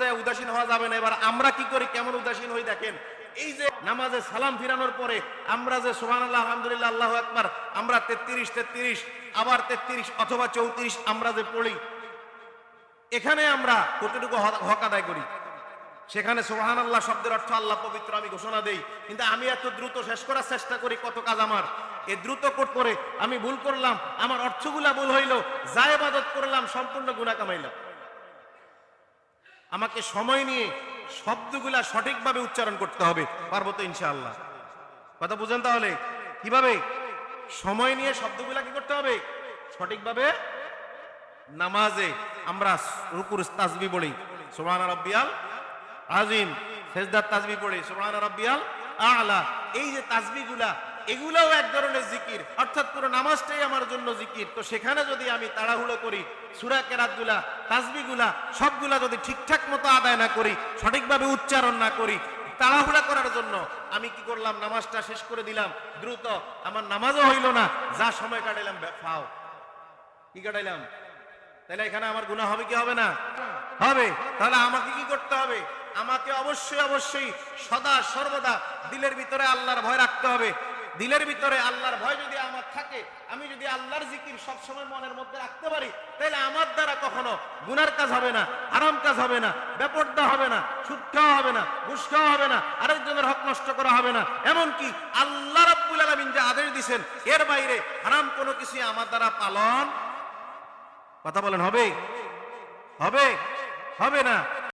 যায় উদাসীন হওয়া যাবে না। এবার আমরা কি করি, কেমন উদাসীন হই দেখেন। এই যে নামাজে সালাম ফিরানোর পরে আমরা যে সুবহানাল্লাহ আলহামদুলিল্লাহ আল্লাহু আকবার আমরা 33 আবার 33 অথবা 34 আমরা যে পড়ি, এখানে আমরা কতটুকু হক আদায় করি? সেখানে সুবহানাল্লাহ শব্দের অর্থ আল্লাহ পবিত্র আমি ঘোষণা দেই, কিন্তু আমি এত দ্রুত শেষ করার চেষ্টা করি, কত কাজ আমার। এই দ্রুত করে আমি ভুল করলাম, আমার অর্থগুলা ভুল হইল, যা ইবাদত করলাম সম্পূর্ণ গুনাহ কামাইলাম। আমাকে সময় নিয়ে শব্দগুলা সঠিকভাবে উচ্চারণ করতে হবে, পারবো তো ইনশাআল্লাহ? কথা বুঝেন তাহলে? কিভাবে সময় নিয়ে শব্দগুলা কি করতে হবে সঠিকভাবে? নামাজে আমরা রুকুর তাসবিহ পড়ি সুবহান রাব্বিয়াল আযীম, সিজদার তাসবিহ পড়ি সুবহান রাব্বিয়াল আ'লা। এই যে তাসবিহগুলা, এগুলাও এক ধরনের জিকির, অর্থাৎ পুরো নামাজটাই আমার জন্য জিকির। তো সেখানে যদি আমি তাড়াহুড়ো করি, সূরা কেরাতগুলা, তাসবিহগুলা সবগুলা যদি ঠিকঠাক মতো আদায় না করি, সঠিকভাবে উচ্চারণ না করি, তাড়াহুড়া করার জন্য আমি কি করলাম, নামাজটা শেষ করে দিলাম দ্রুত, আমার নামাজও হইল না, যা সময় কাটাইলাম ফাও। কি কাটাইলাম? তাহলে এখানে আমার গুনাহ হবে কি হবে না? হবে। তাহলে আমাকে কি করতে হবে? আমাকে অবশ্যই সদা সর্বদা দিলের ভিতরে আল্লাহর ভয় রাখতে হবে। দিলের ভিতরে আল্লাহর ভয় যদি আমার থাকে, আমি যদি আল্লাহর জিকির সবসময় মনের মধ্যে রাখতে পারি, তাহলে আমার দ্বারা কখনো গুনার কাজ হবে না, হারাম কাজ হবে না, বেপরদা হবে না, সুদ খাওয়া হবে না, ঘুষ খাওয়া হবে না, আরেকজনের হক নষ্ট করা হবে না। এমনকি আল্লাহ রাব্বুল আলামিন যে আদেশ দিয়েছেন, এর বাইরে হারাম কোনো কিছু আমার দ্বারা পালন, কথা বলেন, হবে? হবে? হবে না।